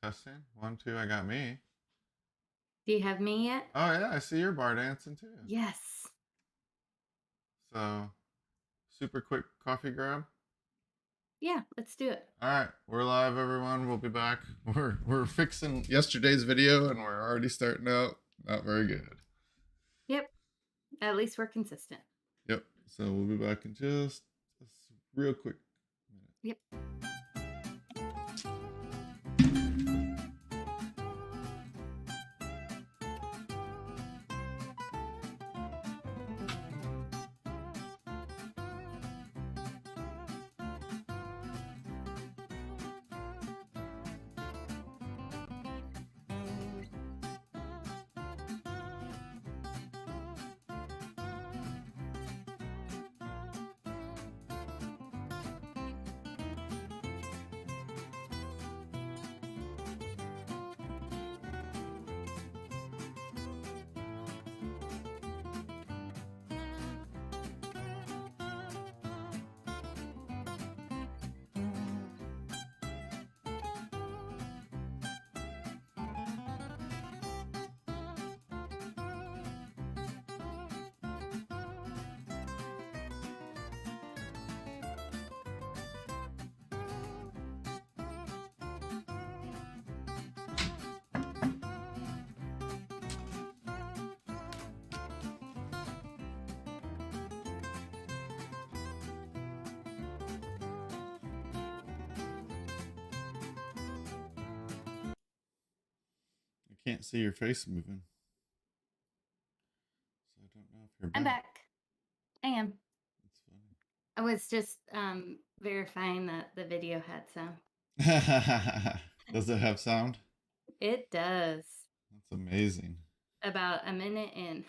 Testing. 1, 2, I got me. Do you have me yet? Oh, yeah, I see your bar dancing too. Yes. So, super quick coffee grab. Yeah, let's do it. All right, we're live, everyone. We'll be back. We're fixing yesterday's video, and we're already starting out not very good. Yep. At least we're consistent. Yep. So we'll be back in just a real quick minute. Yep. I can't see your face moving, so I don't know if you're I'm back. back. I am. That's I was just verifying that the video had sound. funny. Does it have sound? It does. That's amazing. About a minute in.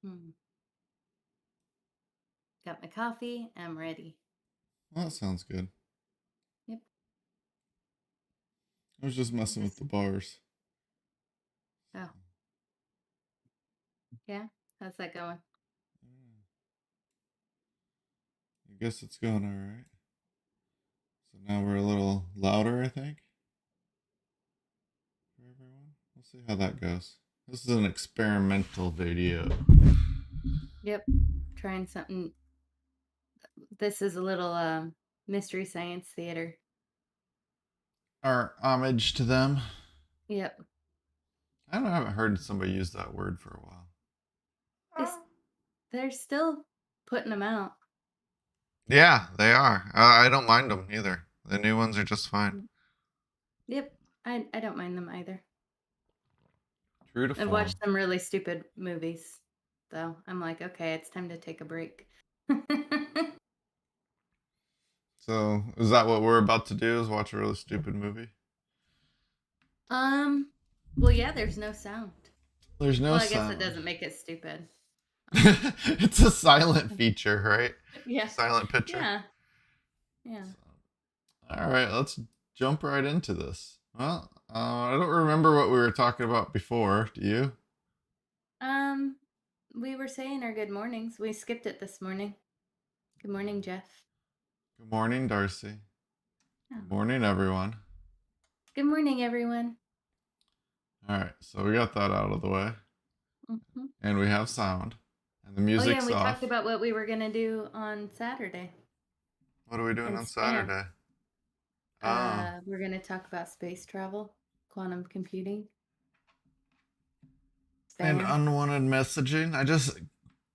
Mm. Got my coffee. I'm ready. Well, that sounds good. Yep. I was just messing with the bars. Oh, yeah. How's that going? I guess it's going all right. So now we're a little louder, I think, for everyone. We'll see how that goes. This is an experimental video. Yep. Trying something. This is a little mystery science theater. Our homage to them. Yep. I haven't heard somebody use that word for a while. This, they're still putting them out. Yeah, they are. I don't mind them either. The new ones are just fine. Yep. I don't mind them either. True to I've form. watched some really stupid movies, though. I'm like, okay, it's time to take a break. So, is that what we're about to do? Is watch a really stupid movie? Well, yeah, there's no sound. There's no Well, I guess sound. it doesn't make it stupid. It's a silent feature, right? Yeah. Silent picture. Yeah. Yeah. So, all right, let's jump right into this. Well, I don't remember what we were talking about before. Do you? Um, we were saying our good mornings. We skipped it this morning. Good morning, Jeff. Good morning, Darcy. Oh. Good morning, everyone. Good morning, everyone. All right, so we got that out of the way, and we have sound, and the Oh, yeah, music's and we off. talked about what we were going to do on Saturday. What are we doing And on spam. Saturday? We're going to talk about space travel, quantum computing, And spam. unwanted messaging.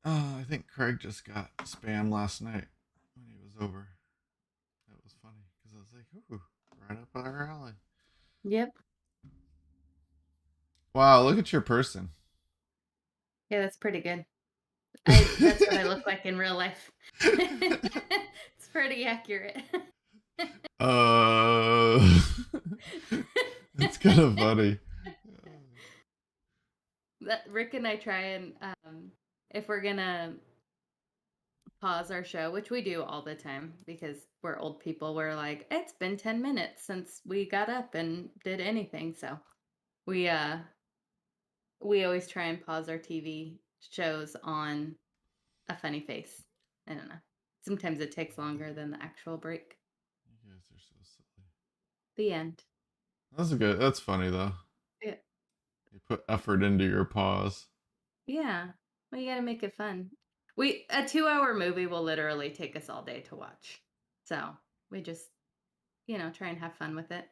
I think Craig just got spam last night when he was over. That was funny because I was like, ooh, right up our alley. Yep. Wow, look at your person. Yeah, that's pretty good. That's what I look like in real life. It's pretty accurate. It's kind of funny. Rick and I try and if we're gonna pause our show, which we do all the time because we're old people, we're like, it's been 10 minutes since we got up and did anything. So we always try and pause our TV shows on a funny face. I don't know. Sometimes it takes longer than the actual break. You guys are so silly. The end. That's good. That's funny though. Yeah. You put effort into your pause. Yeah. Well, you got to make it fun. A 2-hour movie will literally take us all day to watch. So we just, try and have fun with it.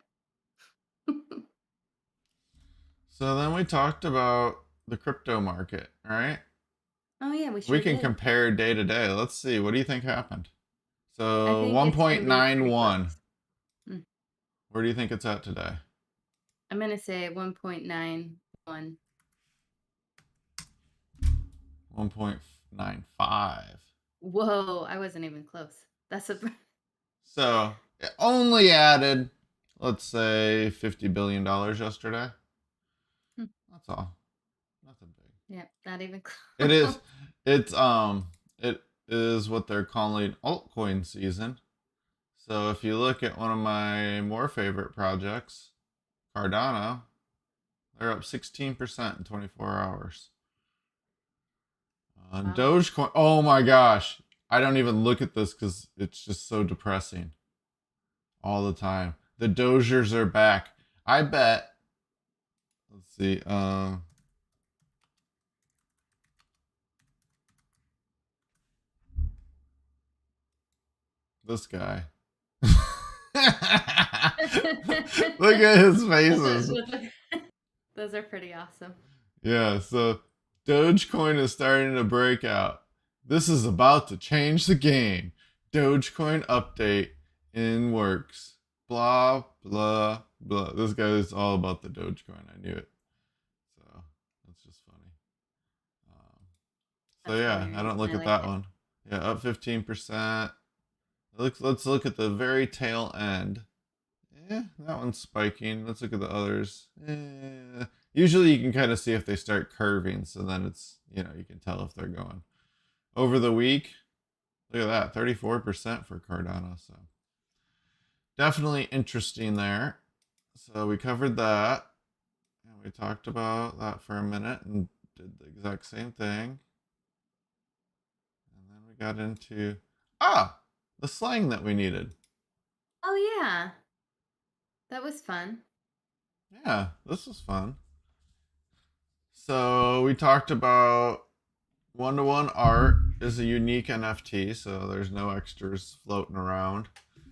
So then we talked about the crypto market, right? Oh yeah, we We sure can did. compare day to day. Let's see. What do you think happened? I So think it's gonna be pretty 1.91. close. Mm. Where do you think it's at today? I'm gonna say 1.91. 1.95. Whoa, I wasn't even close. That's a So it only added, let's say, $50 billion yesterday. Hmm. That's all. Nothing big. Yeah, not even It close. is. It's it is what they're calling altcoin season. So if you look at one of my more favorite projects, Cardano, they're up 16% in 24 hours. Wow. Dogecoin, oh my gosh. I don't even look at this because it's just so depressing all the time. The Dozers are back. I bet, let's see, this guy. Look at his faces. Those are pretty awesome. Yeah, so Dogecoin is starting to break out. This is about to change the game. Dogecoin update in works. Blah, blah, blah. This guy is all about the Dogecoin. I knew it. So that's just funny. So That's yeah, I hilarious. don't look I at like that it. one. Yeah, up 15%. Let's look at the very tail end. Yeah, that one's spiking. Let's look at the others. Usually you can kind of see if they start curving, so then it's, you can tell if they're going. Over the week, look at that, 34% for Cardano. So definitely interesting there. So we covered that. And we talked about that for a minute and did the exact same thing. And then we got into, the slang that we needed. Oh yeah. That was fun. Yeah, this was fun. So we talked about one-to-one art is a unique NFT, so there's no extras floating around.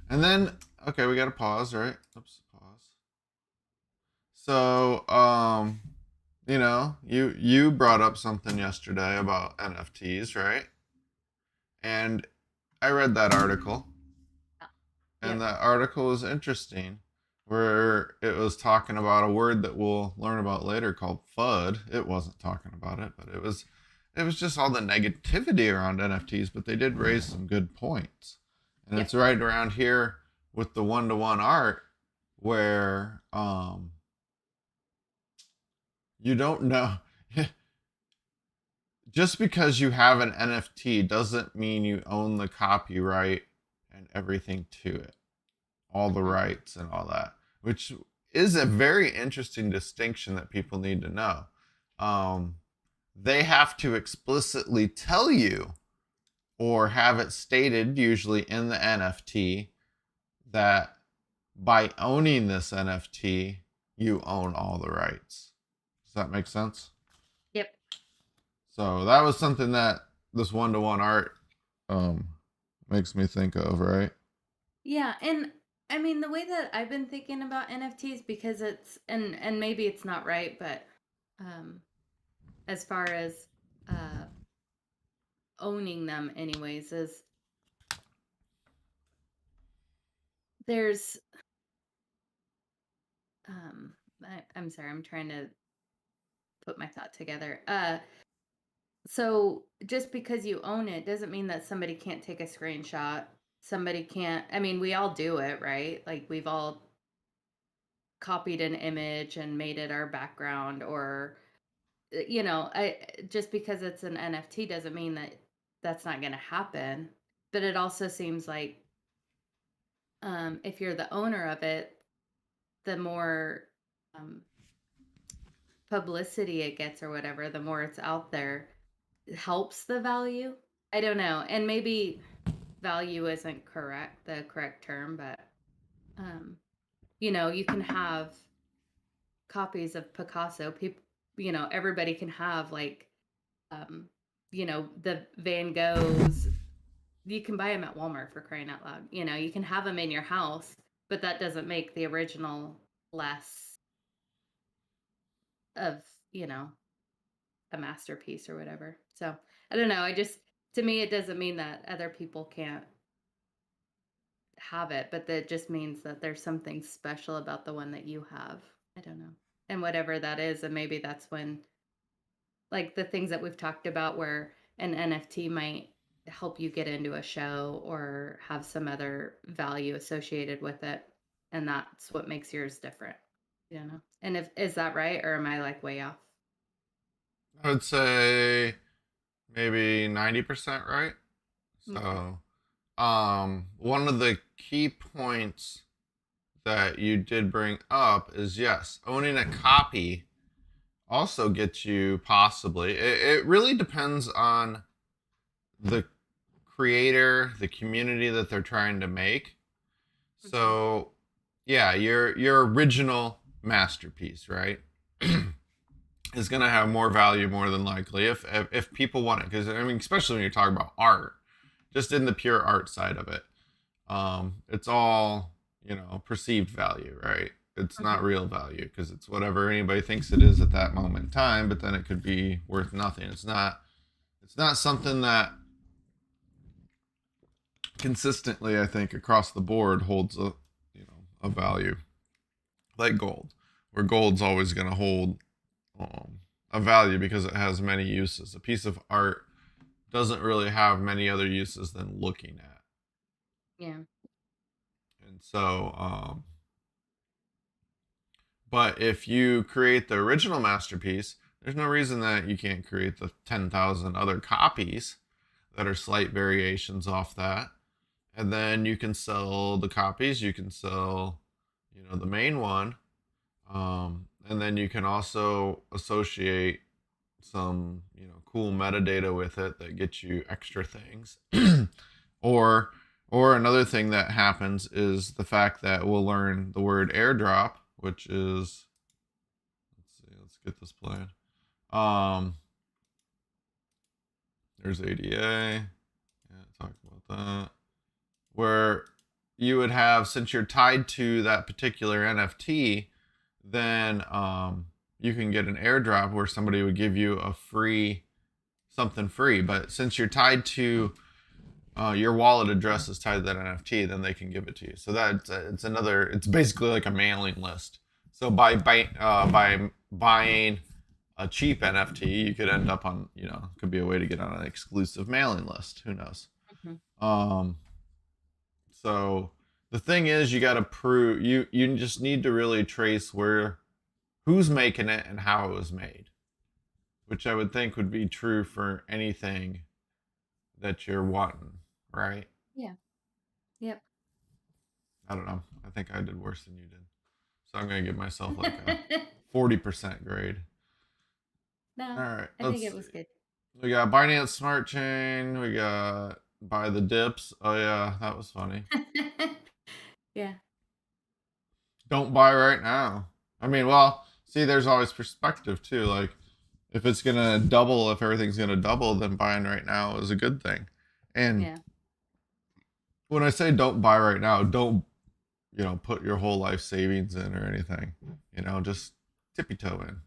And then, okay, we got to pause, right? Oops, pause. So, you brought up something yesterday about NFTs, right? And I read that article, and Yep. that article was interesting, where it was talking about a word that we'll learn about later called FUD. It wasn't talking about it, but it was just all the negativity around NFTs, but they did raise some good points. And Yep. it's right around here with the one-to-one art where you don't know just because you have an NFT doesn't mean you own the copyright and everything to it, all the Mhm. rights and all that, which is a very interesting distinction that people need to know. They have to explicitly tell you or have it stated, usually in the NFT, that by owning this NFT, you own all the rights. Does that make sense? Yep. So that was something that this one-to-one art um, makes me think of, right? Yeah, and I mean the way that I've been thinking about NFTs because and maybe it's not right, but um as far as uh owning them anyways is there's I'm sorry, I'm trying to put my thought together. So just because you own it doesn't mean that somebody can't take a screenshot. Somebody can't, I mean, we all do it, right? Like we've all copied an image and made it our background or I just because it's an NFT doesn't mean that that's not going to happen. But it also seems like if you're the owner of it, the more um, publicity it gets or whatever, the more it's out there, it helps the value. I don't know. And maybe value isn't the correct term, but you know, you can have copies of Picasso. People, you know, everybody can have like, um, you know, the Van Goghs. You can buy them at Walmart, for crying out loud. You know, you can have them in your house, but that doesn't make the original less of, you know, a masterpiece or whatever. So I don't know. I just, to me, it doesn't mean that other people can't have it, but that just means that there's something special about the one that you have. I don't know. And whatever that is, and maybe that's when, like the things that we've talked about, where an NFT might help you get into a show or have some other value associated with it. And that's what makes yours different. You know? And if, is that right? Or am I like way off? I would say maybe 90% right. Okay. So, one of the key points that you did bring up is yes, owning a copy also gets you possibly. It really depends on the creator, the community that they're trying to make. Hmm. So, yeah, your original masterpiece, right, is going to have more value more than likely if people want it. Because I mean, especially when you're talking about art, just in the pure art side of it, it's all perceived value, right? It's not Hmm. real value because it's whatever anybody thinks it is at that moment in time. But then it could be worth nothing. It's not. It's not something that consistently, I think, across the board holds a value like gold, where gold's always going to hold a value because it has many uses. A piece of art doesn't really have many other uses than looking at. Yeah. And so, but if you create the original masterpiece, there's no reason that you can't create the 10,000 other copies that are slight variations off that. And then you can sell the copies, you can sell, the main one. And then you can also associate some, cool metadata with it that gets you extra things. or or another thing that happens is the fact that we'll learn the word airdrop, which is, let's see, let's get this playing. Um there's ADA. Yeah, talk about that. Where you would have, since you're tied to that particular NFT, then you can get an airdrop where somebody would give you a free something free. But since you're tied to your wallet address is tied to that NFT, then they can give it to you. So that's it's another. It's basically like a mailing list. So by buying a cheap NFT, you could end up on could be a way to get on an exclusive mailing list. Who knows? Hmm. Um, so the thing is, you got to prove you just need to really trace who's making it and how it was made, which I would think would be true for anything that you're wanting, right? Yeah. Yep. I don't know. I think I did worse than you did. So I'm going to give myself like a 40% grade. All No, right, I think let's it see. was good. We got Binance Smart Chain. We got Buy the Dips. Oh, yeah, that was funny. Yeah. Don't buy right now. I mean, well, see, there's always perspective too. Like, if it's going to double, if everything's going to double, then buying right now is a good thing. And Yeah. when I say don't buy right now, don't put your whole life savings in or anything. Just tippy toe in.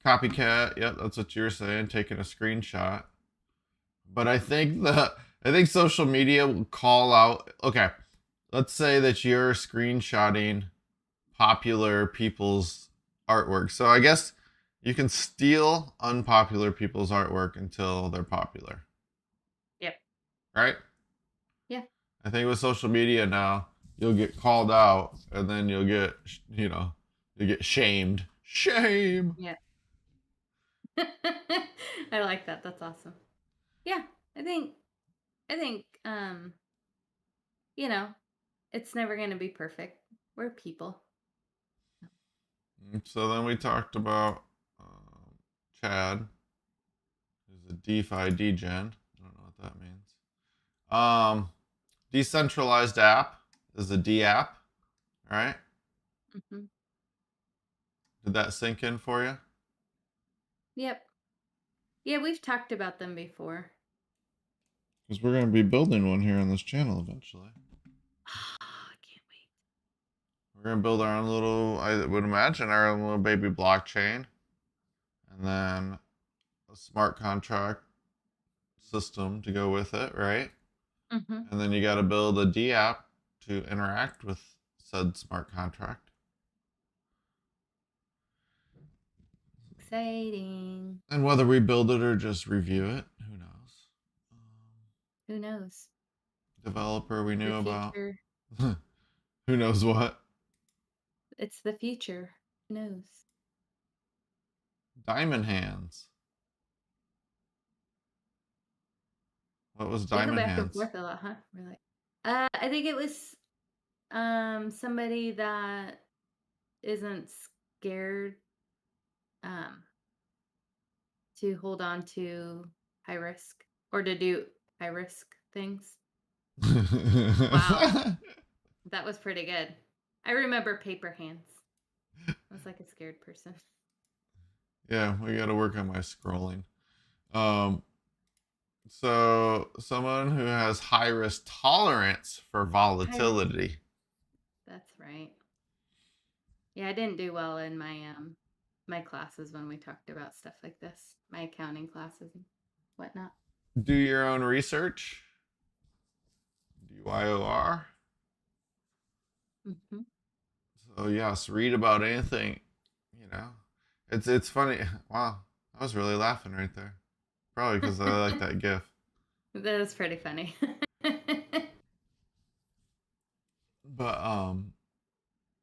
Copycat. Yep, that's what you were saying. Taking a screenshot. But I think social media will call out. Okay, let's say that you're screenshotting popular people's artwork. So I guess you can steal unpopular people's artwork until they're popular, Yep. right? Yeah. I think with social media now, you'll get called out and then you get shamed. Shame. Yeah. I like that. That's awesome. Yeah. I think you know, it's never going to be perfect. We're people. So then we talked about Chad, who's a DeFi degen. I don't know what that means. Um, decentralized app is a D app, right? Hmm. Did that sink in for you? Yep. Yeah, we've talked about them before. Because we're going to be building one here on this channel eventually. I can't wait. We're going to build our own little, I would imagine, our own little baby blockchain. And then a smart contract system to go with it, right? Hmm. And then you got to build a D app to interact with said smart contract. Exciting. And whether we build it or just review it, who knows? Who knows? Developer we The knew about. future. Who knows what? It's the future. Who knows? Diamond Hands. What was We go Diamond back and Hands? forth a lot, huh? We're like, I think it was somebody that isn't scared um to hold on to high risk or to do high risk things. Wow, that was pretty good. I remember paper hands. I was like a scared person. Yeah, we got to work on my scrolling. Um, so someone who has high risk tolerance for High risk. volatility. That's right. Yeah, I didn't do well in my classes when we talked about stuff like this, my accounting classes and whatnot. Do your own research. DYOR. Hmm. So yes, read about anything. You know, it's funny. Wow, I was really laughing right there. Probably because I like that GIF. That is pretty funny. But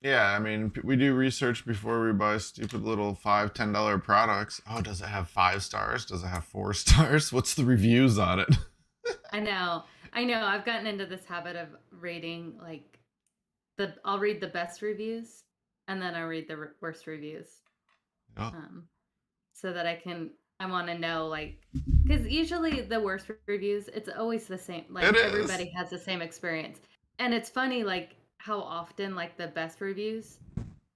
yeah. I mean, we do research before we buy stupid little $5, $10 products. Oh, does it have 5 stars? Does it have 4 stars? What's the reviews on it? I know. I know. I've gotten into this habit of reading like I'll read the best reviews and then I read the worst reviews. Yeah, Um, so that I want to know like because usually the worst reviews it's always the same like it is. everybody has the same experience and it's funny like how often like the best reviews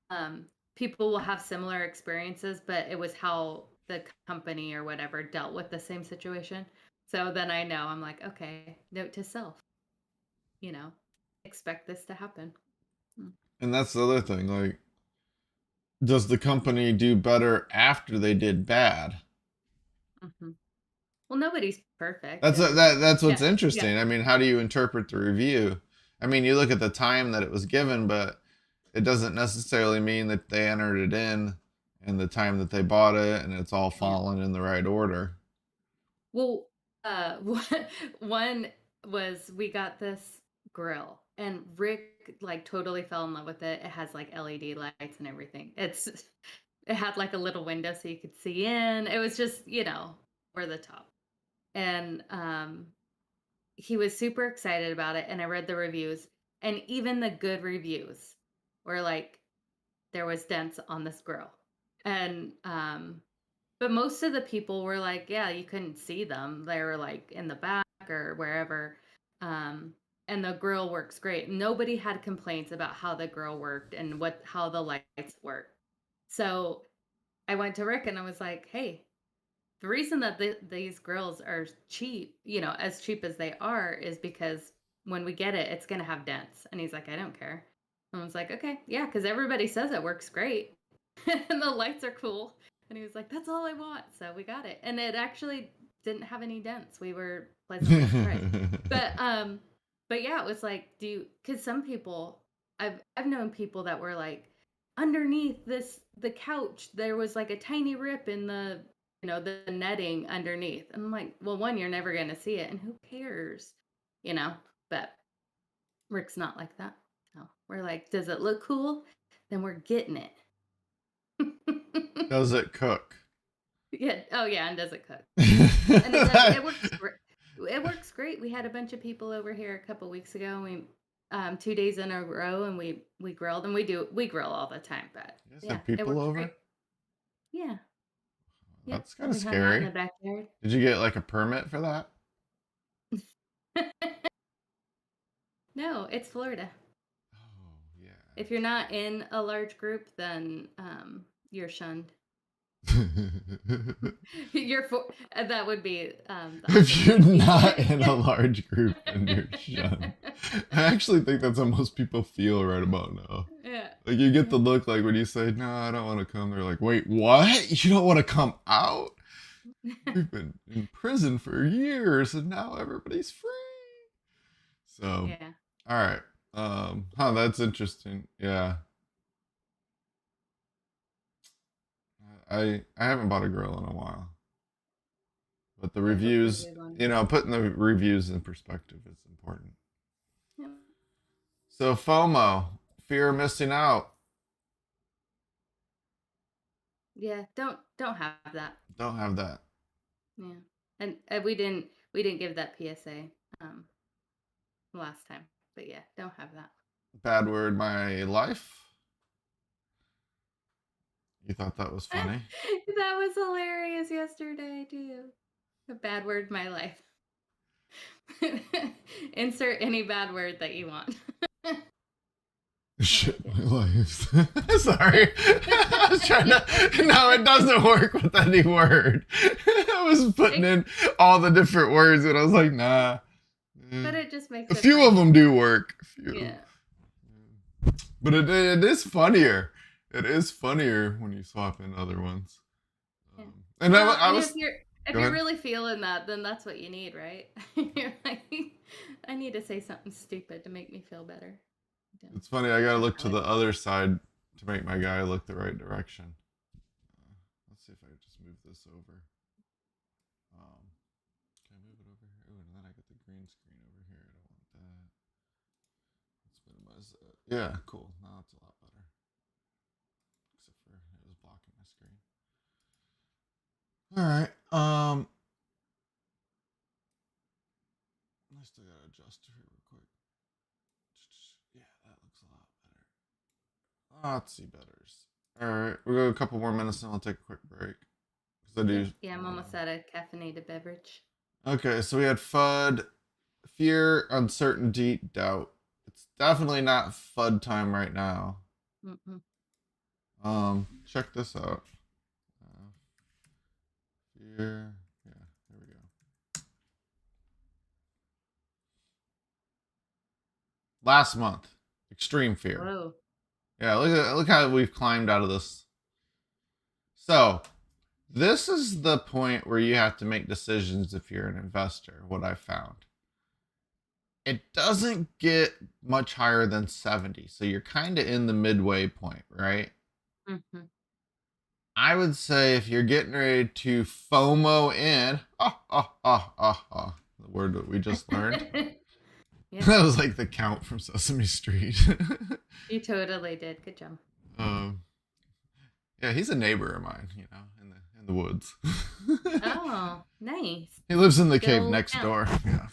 um people will have similar experiences but it was how the company or whatever dealt with the same situation so then I know I'm like okay note to self you know expect this to happen. And that's the other thing. Like, does the company do better after they did bad? Mm-hmm. Well nobody's perfect That's and that's what's yeah yeah interesting. I mean, how do you interpret the review? I mean, you look at the time that it was given, but it doesn't necessarily mean that they entered it in and the time that they bought it and it's all yeah. fallen in the right order. Well, one was we got this grill and Rick like totally fell in love with it. It has like LED lights and everything. It had like a little window so you could see in. It was just, over the top. And he was super excited about it and I read the reviews and even the good reviews were like there was dents on this grill. And but most of the people were like, yeah, you couldn't see them. They were like in the back or wherever. Um, and the grill works great. Nobody had complaints about how the grill worked and how the lights work. So I went to Rick and I was like, hey, the reason that these grills are cheap, as cheap as they are, is because when we get it, it's going to have dents. And he's like, I don't care. And I was like, okay, yeah, because everybody says it works great and the lights are cool. And he was like, that's all I want. So we got it. And it actually didn't have any dents. We were pleasantly surprised. But but yeah, it was like, because some people I've known people that were like, underneath the couch, there was like a tiny rip in the netting underneath. And I'm like, well, one, you're never gonna see it, and who cares? You know? But Rick's not like that. No. We're like, does it look cool? Then we're getting it. Does it cook? Yeah. Oh, yeah. And does it cook? Yeah. And it does. It works. It works great. We had a bunch of people over here a couple weeks ago. And we 2 days in a row, and we grilled, and we grill all the time. But You guys yeah, have it people works great. over? Yeah. Yep. That's kind of We hung out in scary. the backyard. Did you get like a permit for that? No, it's Florida. Oh, yeah. If you're not in a large group, then you're shunned. That would be the If you're opposite. not in a large group, then you're shunned. I actually think that's how most people feel right about now. Yeah. Like, you get the look like when you say, no, I don't want to come. They're like, wait, what? You don't want to come out? We've been in prison for years and now everybody's free. So, Yeah. all right. That's interesting. Yeah. I haven't bought a grill in a while. But the That's a pretty reviews, good one. putting the reviews in perspective is important. Yep. So FOMO, fear of missing out. Yeah, don't have that. Don't have that. Yeah. And we didn't give that PSA last time. But yeah, don't have that. Bad word, my life. You thought that was funny? That was hilarious yesterday too. A bad word, my life. Insert any bad word that you want. Shit, my life. Sorry. I was trying to. No, it doesn't work with any word. I was putting in all the different words and I was like, nah. But it just makes A it few funny. of them do work. A few. Yeah. But it is funnier. It is funnier when you swap in other ones. Yeah. And Well, I and was. if you're Go ahead. really feeling that, then that's what you need, right? You're like, I need to say something stupid to make me feel better. It's funny. I gotta look to the other side to make my guy look the right direction. Let's see if I just move this over. Can I move it over here? Ooh, and then I get the green screen over here. I don't want that. Let's minimize that. Yeah, cool. Now that's a lot better. Except for it was blocking my screen. All right. I still gotta adjust here real quick. Yeah, that looks a lot better. Let's see betters. All right, we'll go a couple more minutes and I'll take a quick break. Cause I do. Yeah, I'm almost out of caffeinated beverage. Okay, so we had FUD, fear, uncertainty, doubt. It's definitely not FUD time right now. Check this out. Fear. Yeah, there we go. Last month, extreme fear. Whoa. Yeah, look how we've climbed out of this. So, this is the point where you have to make decisions if you're an investor, what I found. It doesn't get much higher than 70, so you're kind of in the midway point, right? Mm-hmm. I would say if you're getting ready to FOMO in, the word that we just learned. Yeah. That was like the count from Sesame Street. You totally did. Good job. Yeah, he's a neighbor of mine, in the woods. Oh, nice. He lives in the cave Go next count. door. Yeah.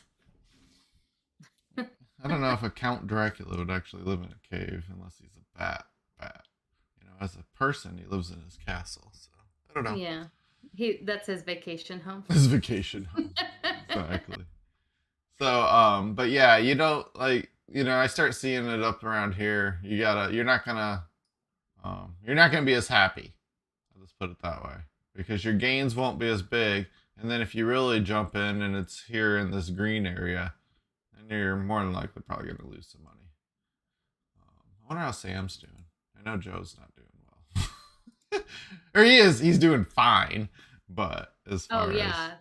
I don't know if a Count Dracula would actually live in a cave unless he's a bat. As a person, he lives in his castle. So I don't know. Yeah. That's his vacation home. His vacation home. Exactly. So, but yeah, I start seeing it up around here. You're not gonna be as happy. I'll just put it that way, because your gains won't be as big. And then if you really jump in and it's here in this green area, then you're more than likely probably gonna lose some money. I wonder how Sam's doing. I know Joe's not doing well, or he is. He's doing fine, but as far yeah.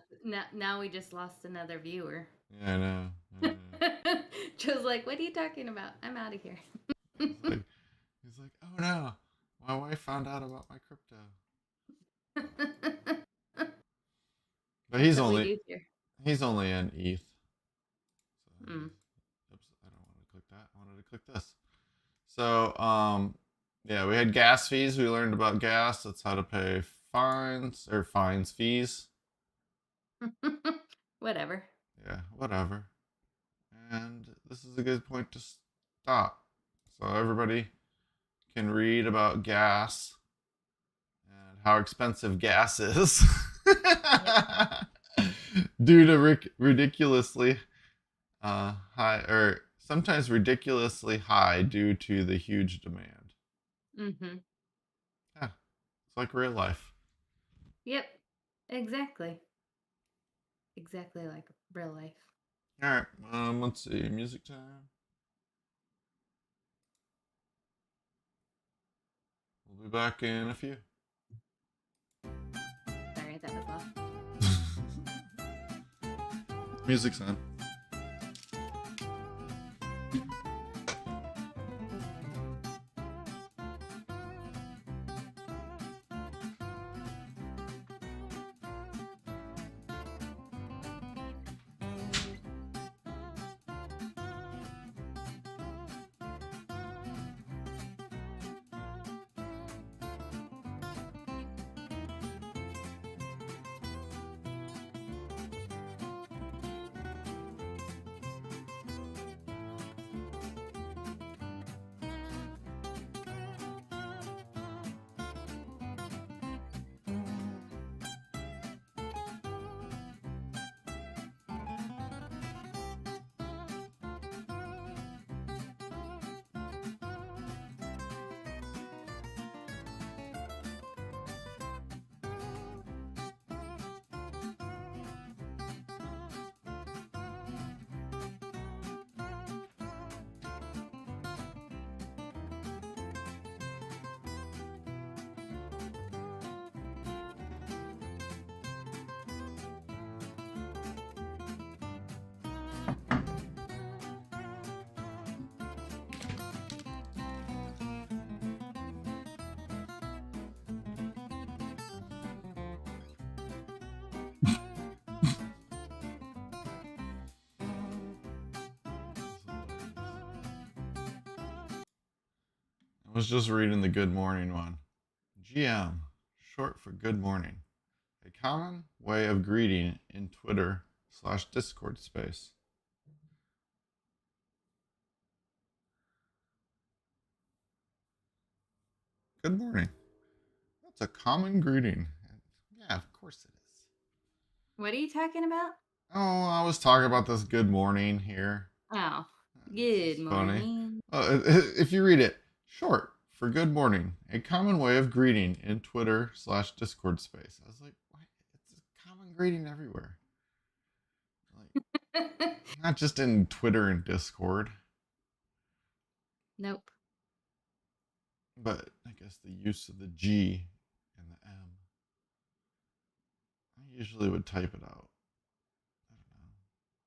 Now we just lost another viewer. Yeah, I know. Joe's like, what are you talking about? I'm out of here. He's like, oh no, my wife found out about my crypto. But he's only in ETH. So, oops, I don't want to click that. I wanted to click this. So, yeah, we had gas fees. We learned about gas. That's how to pay fees. Whatever. Yeah, whatever. And this is a good point to stop. So everybody can read about gas and how expensive gas is due to ridiculously high or sometimes ridiculously high due to the huge demand. Mm-hmm. Yeah, it's like real life. Yep. Exactly. Exactly like real life. All right, let's see, music time. We'll be back in a few. Sorry, that was loud. Music's on. I was just reading the good morning one. GM, short for good morning. A common way of greeting in Twitter/Discord space. Good morning. That's a common greeting. Yeah, of course it is. What are you talking about? Oh, I was talking about this good morning here. Oh, It's good funny. morning. If you read it, short for good morning, a common way of greeting in Twitter/Discord space. I was like, what? It's a common greeting everywhere. Like, not just in Twitter and Discord, Nope. but I guess the use of the G and the M. I usually would type it out. I don't know.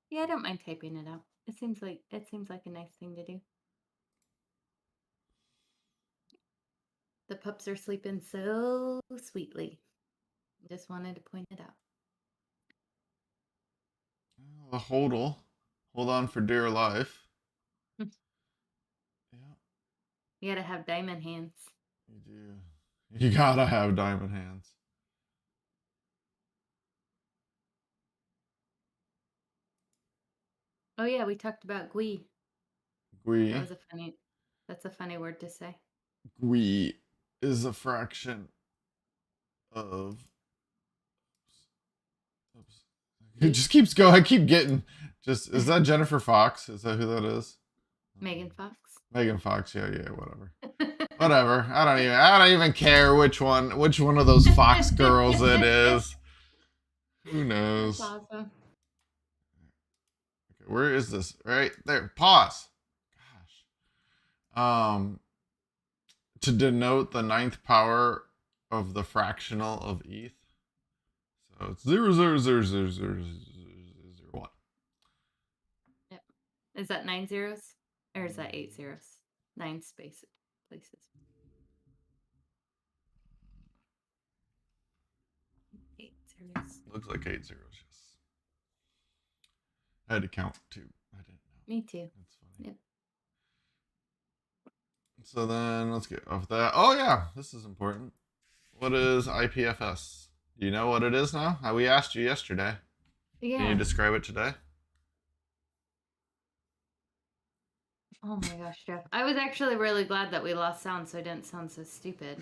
Yeah, I don't mind typing it out. It seems like a nice thing to do. The pups are sleeping so sweetly. Just wanted to point it out. The hodl. Hold on for dear life. Yeah, You gotta have diamond hands. you do. You gotta have diamond hands. Oh yeah, we talked about gui. Gui. That's a funny word to say. Gui is a fraction of. Oops. It just keeps going. I keep getting. Just is that Jennifer Fox? Is that who that is? Megan Fox. Megan Fox. Yeah, whatever. Whatever. I don't even care which one of those Fox girls it is. Who knows? That's awesome. Okay, where is this? Right there. Pause. Gosh. To denote the ninth power of the fractional of ETH. So it's 0.0000001. Yep. Is that 9 zeros? Or is that 8 zeros? 9 places. Eight zeros. Looks like 8 zeros, yes. I had to count too. I didn't know. Me too. That's funny. Yep. So then let's get off that. Oh yeah, this is important. What is IPFS? Do you know what it is now? We asked you yesterday. Yeah. Can you describe it today? Oh my gosh, Jeff. I was actually really glad that we lost sound so I didn't sound so stupid.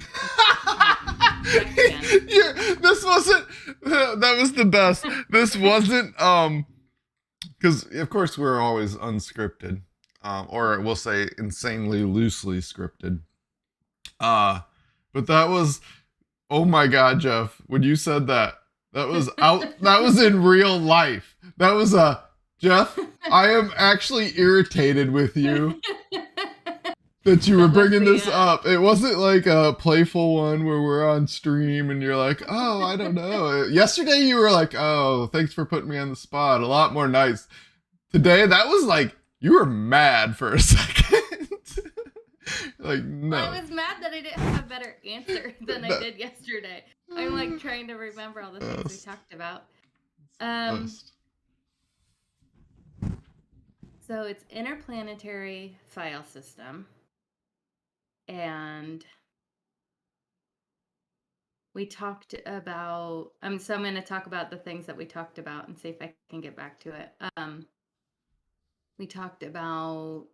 This wasn't that was the best. This wasn't because of course we're always unscripted, or we'll say insanely loosely scripted. Uh, but that was, oh my god, Jeff, when you said that, that was out. That was in real life. That was a Jeff. I am actually irritated with you that you were That was bringing the this up. It wasn't like a playful one where we're on stream and you're like, oh, I don't know. Yesterday you were like, oh, thanks for putting me on the spot. A lot more nice. Today that was like you were mad for a second. Like no. Well, I was mad that I didn't have a better answer than I did yesterday. I'm like trying to remember all the things we talked about. So it's interplanetary file system. And we talked about so I'm going to talk about the things that we talked about and see if I can get back to it. We talked about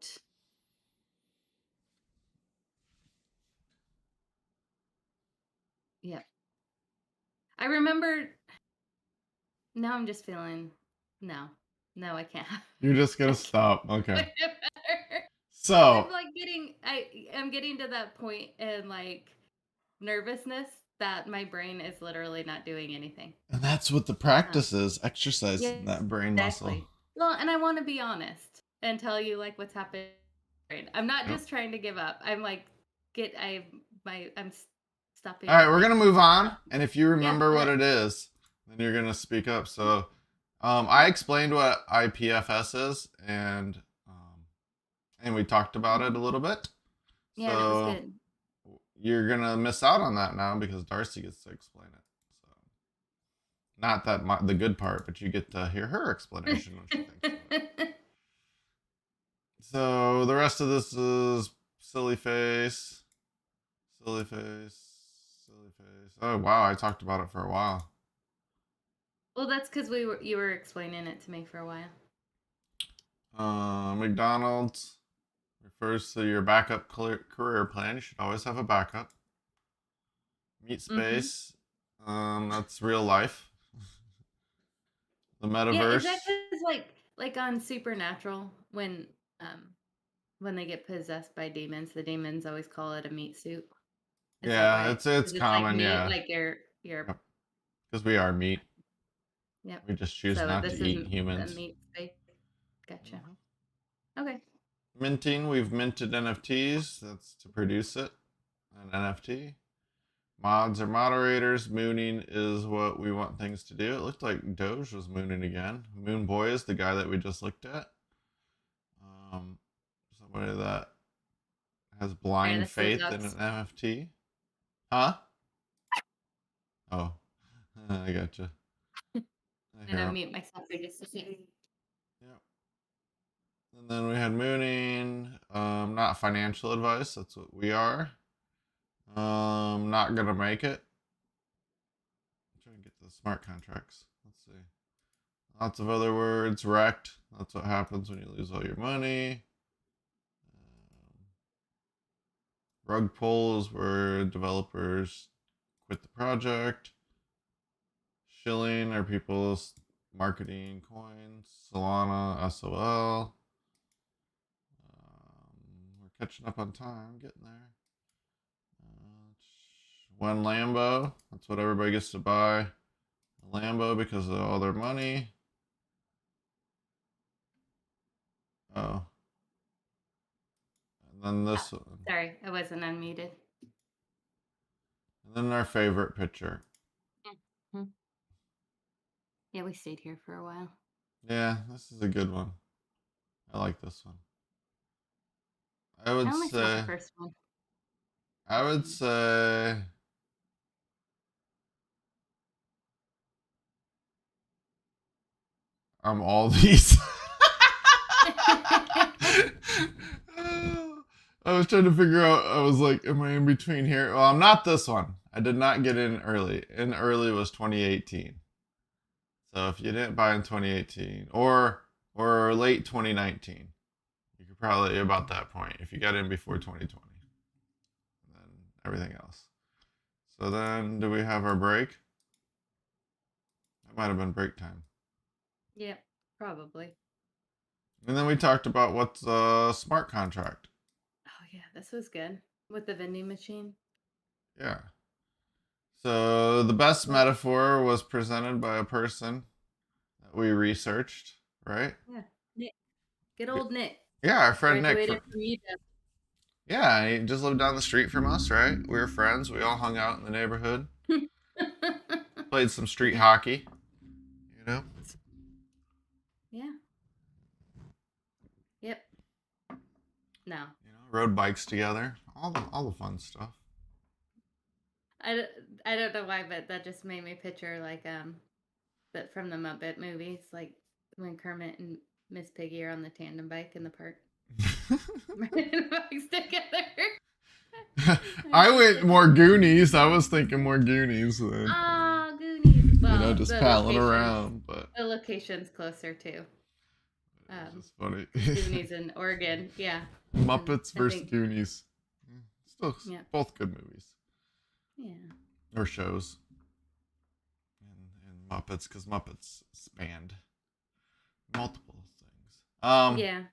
yeah. I remember now I'm just feeling no, I can't. You're just gonna stop. Okay. So I'm like I'm getting to that point in like nervousness that my brain is literally not doing anything. and that's what the practice is, exercising Yes, that brain exactly. muscle. Well, and I want to be honest and tell you like what's happening. I'm not Yep. just trying to give up. I'm like I'm stopping. All right, we're like, gonna move on, and if you remember what yeah. it is, then you're gonna speak up. So, I explained what IPFS is, and we talked about it a little bit. Yeah, that was good. You're gonna miss out on that now because Darcy gets to explain it. So, not that the good part, but you get to hear her explanation when she thinks about it. So the rest of this is silly face, silly face, silly face. Oh wow, I talked about it for a while. Well, that's because you were explaining it to me for a while. McDonald's refers to your backup career plan. You should always have a backup. Meat space. That's real life. The metaverse. Yeah, is that because like on Supernatural when they get possessed by demons, the demons always call it a meat suit. Yeah, it's common. Like meat, yeah, like your because we are meat. Yeah. We just choose So not this to eat is humans. a meat space. Gotcha. Okay. Minting, we've minted NFTs. That's to produce it. An NFT. Mods are moderators. Mooning is what we want things to do. It looked like Doge was mooning again. Moon Boy is the guy that we just looked at. Somebody that has blind faith in an NFT. Huh? Oh, I gotcha. I'm gonna mute myself for just a second. Yep. And then we had mooning. Not financial advice. That's what we are. Not gonna make it. I'm trying to get to the smart contracts. Let's see. Lots of other words. Wrecked. That's what happens when you lose all your money. Rug pulls where developers quit the project. Shilling are people marketing coins. Solana, SOL. We're catching up on time. Getting there. One Lambo. That's what everybody gets to buy. A Lambo because of all their money. Oh. And then this one. Sorry, I wasn't unmuted. And then our favorite picture. Mm-hmm. Yeah, we stayed here for a while. Yeah, this is a good one. I like this one. I only saw the first one. I would say all these. I was trying to figure out, I was like, am I in between here? Well, I'm not this one. I did not get in early. In early was 2018. So if you didn't buy in 2018 or late 2019, you could probably about that point if you got in before 2020. And then everything else. So then do we have our break? That might have been break time. Yep, probably. And then we talked about what's a smart contract. Oh yeah, this was good with the vending machine. Yeah. So the best Well, metaphor was presented by a person that we researched, right? yeah, Nick, good old Nick, Yeah, our friend Nick. graduated from UW. Yeah, he just lived down the street from us, right? We were friends. We all hung out in the neighborhood, played some street Yeah, hockey, you know? yeah, yep. No, Rode bikes together, all the fun stuff. I, d- I don't know why, but that just made me picture like but from the Muppet movies, like when Kermit and Miss Piggy are on the tandem bike in the park, riding bikes together. I I just went did. more Goonies. I was thinking more Goonies than, Ah, Goonies. Well, just palling around, but the location's closer too. it was Um, just funny. Goonies in Oregon, yeah. And Muppets I versus think, Goonies. Still yeah, both good movies yeah, or shows. And Muppets, because Muppets spanned multiple things. yeah,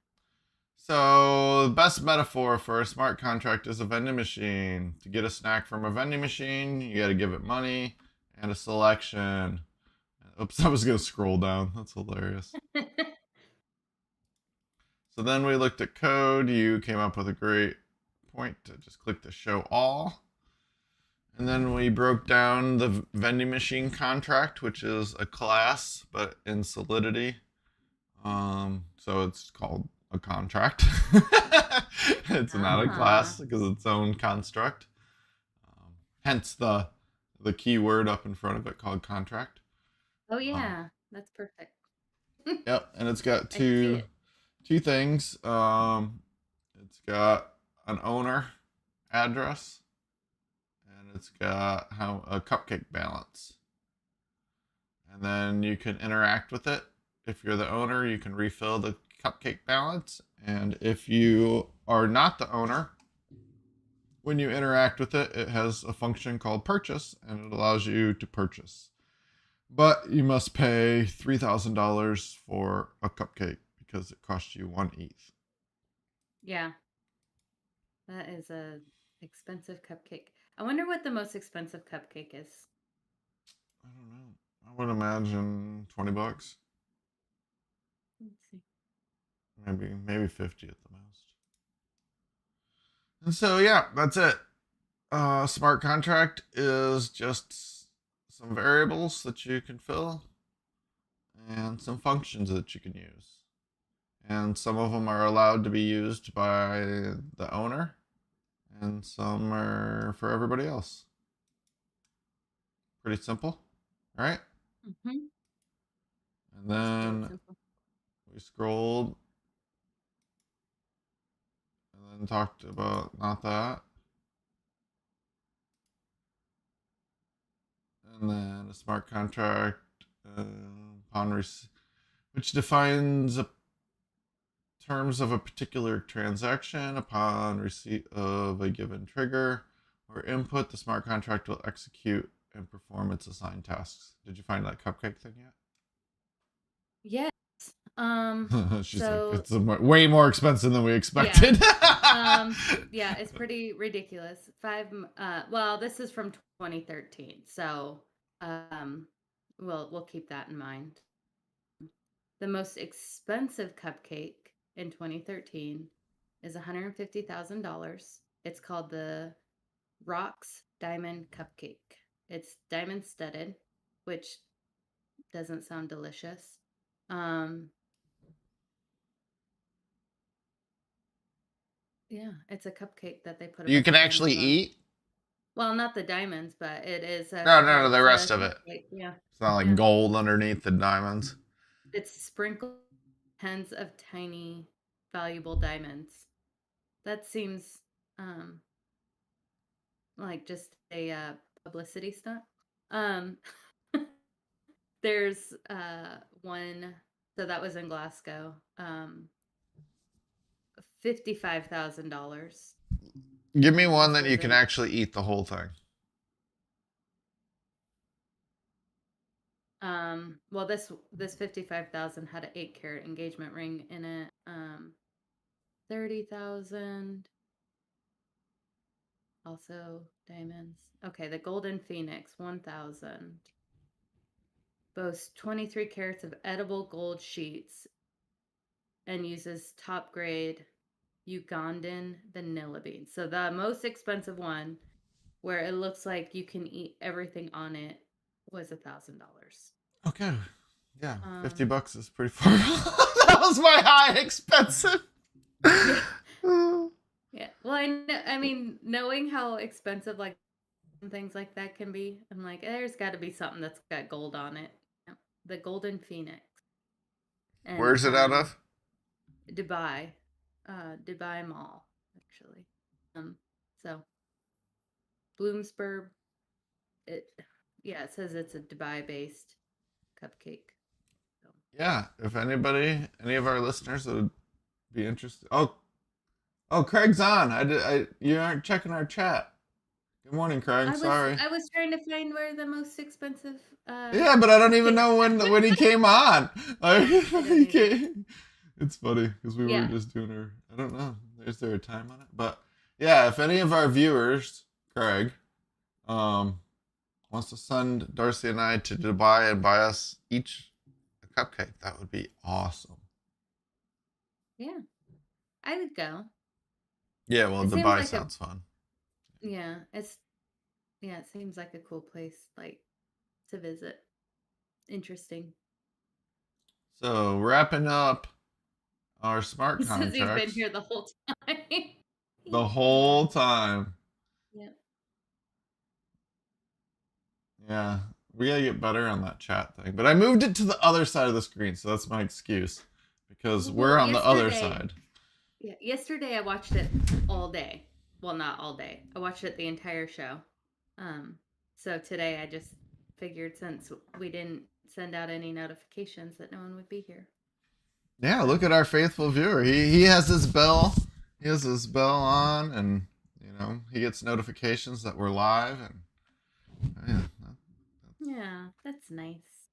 So the best metaphor for a smart contract is a vending machine. To get a snack from a vending machine, you got to give it money and a selection. Oops, I was gonna scroll down. That's hilarious. So then we looked at code. You came up with a great point to just click the show all. And then we broke down the vending machine contract, which is a class, but in Solidity. So it's called a contract. It's not a ah, class because it's its own construct. Hence the key word up in front of it called contract. oh Um, yeah, that's perfect. yep, and it's got I see it. two things. It's got an owner address, and it's got how a cupcake balance. And then you can interact with it. If you're the owner, you can refill the cupcake balance. And if you are not the owner, when you interact with it, it has a function called purchase, and it allows you to purchase. But you must pay $3,000 for a cupcake because it costs you one ETH. Yeah, that is a expensive cupcake. I wonder what the most expensive cupcake is. I don't know. I would imagine $20, Let's see. maybe 50 at the most. And so yeah, that's it. Smart contract is just some variables that you can fill and some functions that you can use. And some of them are allowed to be used by the owner, and some are for everybody else. Pretty simple, right? Mm-hmm. And It's very then simple. we scrolled and then talked about not that. And then a smart contract upon which defines a terms of a particular transaction upon receipt of a given trigger or input. The smart contract will execute and perform its assigned tasks. Did you find that cupcake thing Yes. yet? She's like, So it's way more expensive than we yeah. expected. Yeah, it's pretty ridiculous. Well, this is from 2013, so um, we'll keep that in mind. The most expensive cupcake in 2013 is $150,000. It's called the Rocks Diamond Cupcake. It's diamond studded, which doesn't sound delicious. Um, yeah, it's a cupcake that they put a You bunch can of actually diamonds on. eat? Well, not the diamonds, but it is No, the it's a rest of it. cupcake. Yeah, It's not like yeah. gold underneath the diamonds. It's sprinkled tens of tiny valuable diamonds. That seems um like just a publicity stunt. Um there's one, so that was in Glasgow. $55,000 Give me one this that was you can in actually eat the whole thing. Well, this 55,000 had an 8 carat engagement ring in it. 30,000 also diamonds. Okay, the Golden Phoenix 1,000 boasts 23 carats of edible gold sheets and uses top grade Ugandan vanilla beans. So the most expensive one, where it looks like you can eat everything on it, was $1,000. Okay. Yeah, 50 Um, bucks is pretty far. That was my high expensive. yeah, yeah. Well, I mean, knowing how expensive like things like that can be, I'm like, there's got to be something that's got gold on it. Yep. The Golden Phoenix and Where's it out of? Dubai, Dubai Mall, actually. Um, so Bloomsburg, it yeah, it says it's a Dubai-based cupcake. So. Yeah, if any of our listeners would be interested. Oh, Craig's on. You aren't checking our chat. Good morning, Craig. Sorry. I was trying to find where the most expensive Yeah, but I don't even know when he came on. Like, don't it's funny because we were Yeah. just doing our. I don't know. Is there a time on it? But yeah, if any of our viewers, Craig, wants to send Darcy and I to Dubai and buy us each a cupcake, that would be awesome. Yeah. I would go. Yeah, well, It seems Dubai like sounds fun. Yeah, it seems like a cool place like to visit. Interesting. So wrapping up our smart He says he's been contracts here the whole time. the whole time. Yeah. Yeah, we gotta get better on that chat thing. But I moved it to the other side of the screen, so that's my excuse because we're Well, on the other yesterday- side. Yeah, yesterday I watched it all day. Well, not all day. I watched it the entire show. So today I just figured since we didn't send out any notifications that no one would be here. Yeah, look at our faithful viewer. He has his bell. He has his bell on, and he gets notifications that we're live. And yeah, Yeah, that's nice.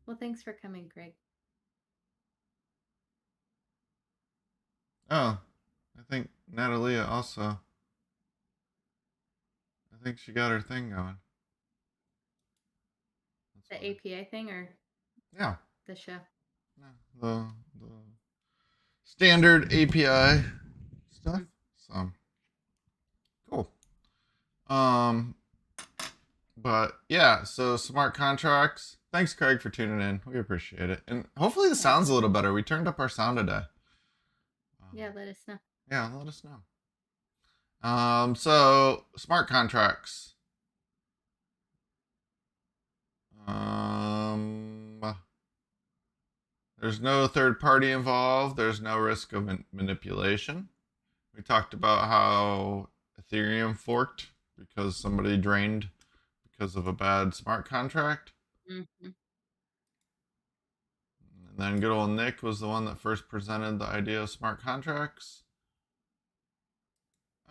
Well, thanks for coming, Greg. oh, I think Natalia also. I think she got her thing going. That's The funny. API thing or Yeah. the show? No, the standard API stuff. So cool. But yeah, so smart contracts. Thanks, Craig, for tuning in. We appreciate it, and hopefully the sound's a little better. We turned up our sound today. Yeah, let us know. Yeah, let us know. So smart contracts. There's no third party involved. There's no risk of manipulation. We talked about how Ethereum forked because somebody drained because of a bad smart contract. Mm-hmm. And then good old Nick was the one that first presented the idea of smart contracts.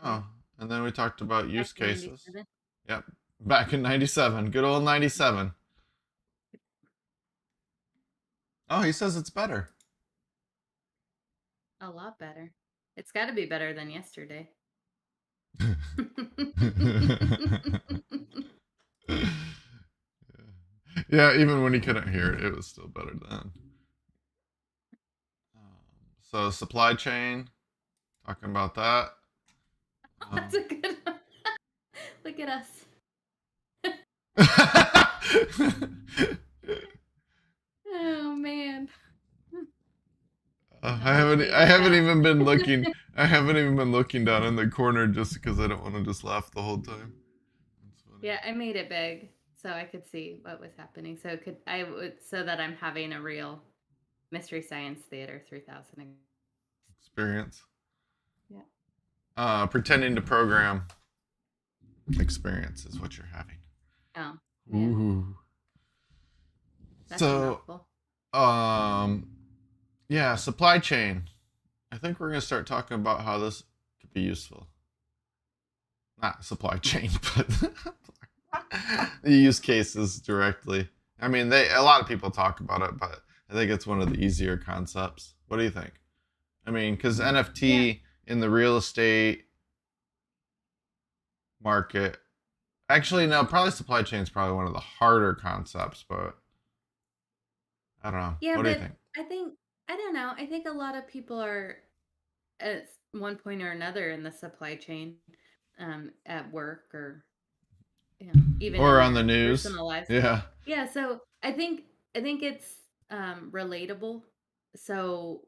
Oh, and then we talked about use cases. Yep, back in 97. Good old 97. Oh, he says it's better. A lot better. It's got to be better than yesterday. Yeah, even when he couldn't hear it, it was still better then. So supply chain, talking about that. That's a good one. Look at us. Oh man. I haven't even been looking. I haven't even been looking down in the corner just because I don't want to just laugh the whole time. Yeah, I made it big so I could see what was happening. So that I'm having a real Mystery Science Theater 3000 experience. Yeah. Pretending to program experience is what you're having. Oh. Yeah. Ooh. That's So, yeah, supply chain. I think we're gonna start talking about how this could be useful. Not supply chain, but the use cases directly. I mean, a lot of people talk about it, but I think it's one of the easier concepts. What do you think? I mean, because Yeah. NFT in the real estate market, actually, no, probably supply chain is probably one of the harder concepts, but I don't know. Yeah, What do you but think? I think I don't know. I think a lot of people are at one point or another in the supply chain, at work or even in Or on the their news? personal lives. Yeah. Yeah, so I think it's relatable. So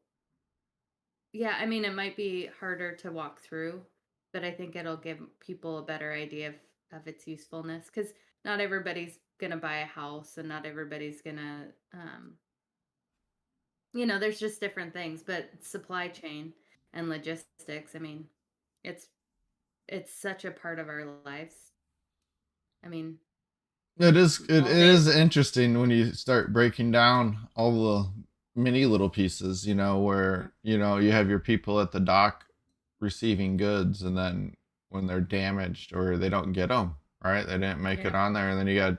yeah, I mean it might be harder to walk through, but I think it'll give people a better idea of its usefulness because not everybody's gonna buy a house and not everybody's gonna there's just different things, but supply chain and logistics, I mean, it's it's such a part of our lives. I mean, It all day. is interesting when you start breaking down all the many little pieces, Yeah. where, you have your people at the dock receiving goods, and then when they're damaged or they don't get them, right? They didn't make it Yep. on there, and then you got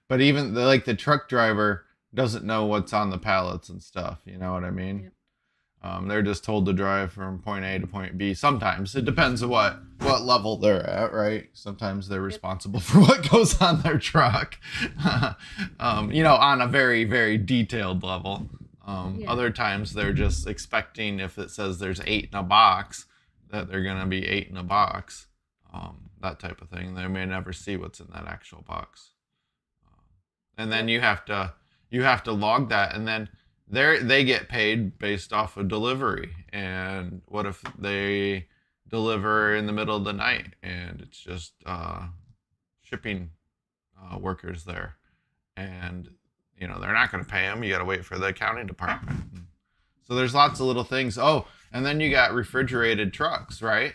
but even like the truck driver doesn't know what's on the pallets and stuff, you know what I mean? Yep. They're just told to drive from point A to point B. Sometimes it depends on what level they're at, right? Sometimes they're Yep. responsible for what goes on their truck, on a very very detailed level. Yeah. Other times they're just expecting if it says there's 8 in a box that they're gonna be 8 in a box, that type of thing. They may never see what's in that actual box, and then Yep. you have to log that, and then they get paid based off of delivery. And what if they deliver in the middle of the night and it's just shipping workers there, and they're not going to pay them? You got to wait for the accounting department. So there's lots of little things. Oh, and then you got refrigerated trucks, right?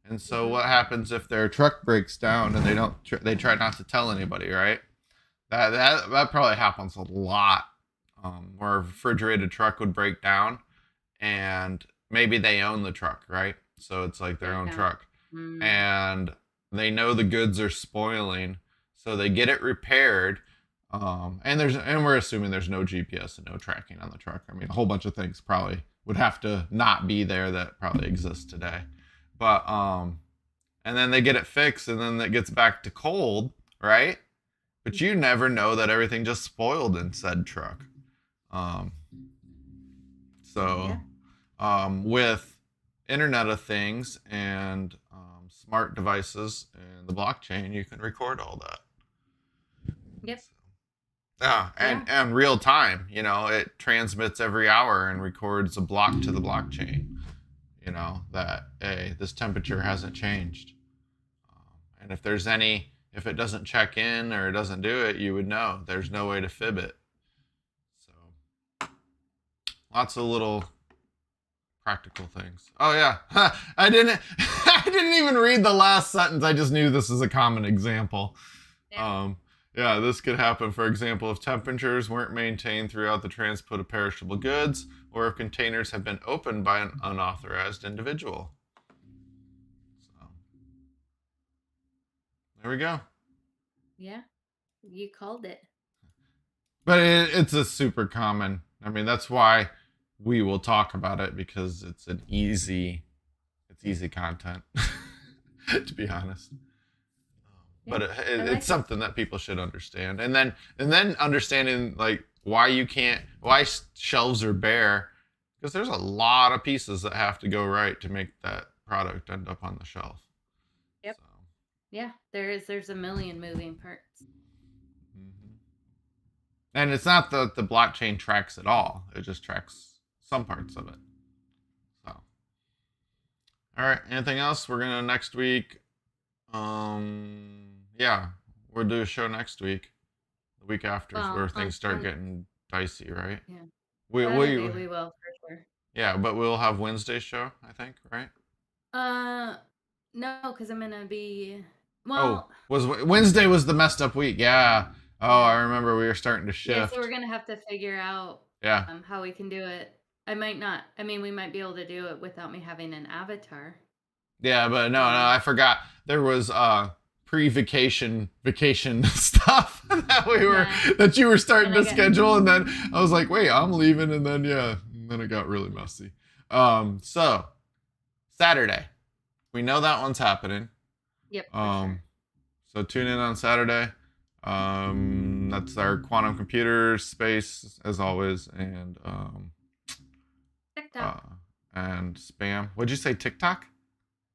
And so Mhm. what happens if their truck breaks down and they try not to tell anybody, right? That probably happens a lot, where a refrigerated truck would break down, and maybe they own the truck, right? So it's like their own Yeah. truck, Mm. and they know the goods are spoiling, so they get it repaired. And we're assuming there's no GPS and no tracking on the truck. I mean, a whole bunch of things probably would have to not be there that probably exist today, but and then they get it fixed, and then it gets back to cold, right? But you never know that everything just spoiled in said truck. Um, so Yeah. with Internet of Things and smart devices and the blockchain, you can record all that. Yep. Yeah, Yeah. and real time. It transmits every hour and records a block to the blockchain. That hey, this temperature hasn't changed. And if it doesn't check in or it doesn't do it, you would know. There's no way to fib it. So lots of little practical things. Oh yeah, I didn't. I didn't even read the last sentence. I just knew this is a common example. Yeah. Um, yeah, this could happen. For example, if temperatures weren't maintained throughout the transport of perishable goods, or if containers have been opened by an unauthorized individual. So there we go. Yeah. You called it. But it's a super common. I mean, that's why we will talk about it, because it's easy content, to be honest. Yeah. But I it's like it. something that people should understand, and then understanding like why you can't, why shelves are bare, because there's a lot of pieces that have to go right to make that product end up on the shelf. Yep. So, Yeah. There's a million moving parts. mhm. And it's not that the blockchain tracks it all; it just tracks some parts of it. So, all right. Anything else? We're gonna next week. Yeah, we'll do a show next week. The week after is where Well, things start getting dicey, right? yeah. We Saturday we will for sure. Yeah, but we'll have Wednesday show, I think, right? Uh no, because I'm gonna be Oh, well, Wednesday was the messed up week? Yeah. Oh, I yeah. remember we were starting to Yeah, so we're shift. gonna have to figure out Yeah. how we can do it. I might not. I mean, we might be able to do it without me having an avatar. Yeah, but no, no, Um, I forgot. There was pre-vacation stuff Yeah. that you were starting And to I get schedule, and then I was like, wait, I'm leaving, and then and then it got really messy. So Saturday, we know that one's happening. Yep, for sure. So tune in on Saturday. That's our quantum computer space as always, TikTok. and spam. What'd you say? TikTok?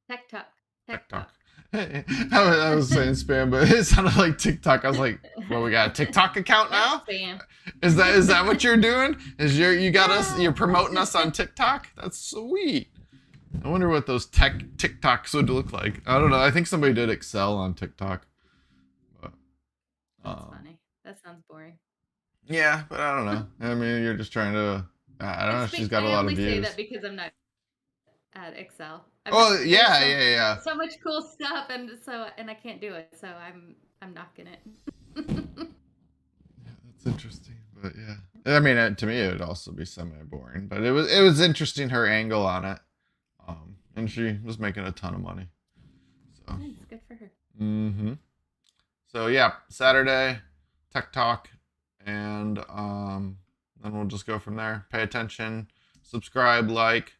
TikTok. TikTok. I was saying spam, but it sounded like TikTok. I was like, well, we got a TikTok account now? Spam. Is that what you're doing? You're promoting us on TikTok? That's sweet. I wonder what those TikToks would look like. I don't know. I think somebody did Excel on TikTok. But, That's funny. That sounds boring. yeah, but I don't know. I mean, you're just trying to. I don't know. She's got a lot of I only say views. that because I'm not at Excel. Oh yeah. So much cool stuff, and I can't do it, so I'm knocking it. Yeah, that's interesting, but yeah. I mean, to me, it would also be semi-boring, but it was interesting her angle on it, and she was making a ton of money. So. Nice, good for her. Mm-hmm. So yeah, Saturday, Tech Talk, and then we'll just go from there. Pay attention, subscribe, like,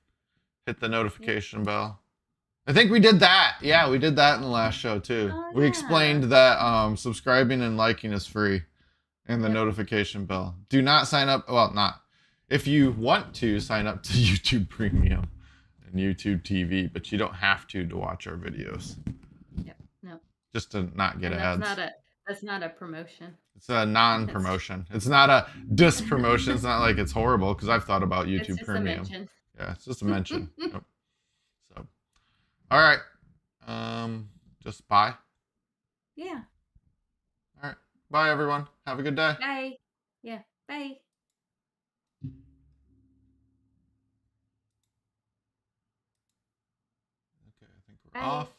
hit the notification bell. I think we did that. Yeah, we did that in the last show too. Oh, We yeah. explained that subscribing and liking is free, and the Yep. notification bell. Do not sign up. Well, not if you want to sign up to YouTube Premium and YouTube TV, but you don't have to watch our videos. Yep. No. Just to not get And ads. that's not a promotion. It's a non-promotion. It's not a dis-promotion. It's not like it's horrible, because I've thought about It's YouTube just Premium. a mention. Yeah, it's just a mention. Yep. So, all right. Just bye. Yeah. All right. Bye, everyone. Have a good day. Bye. Yeah. Bye. Okay, I think we're Bye. off.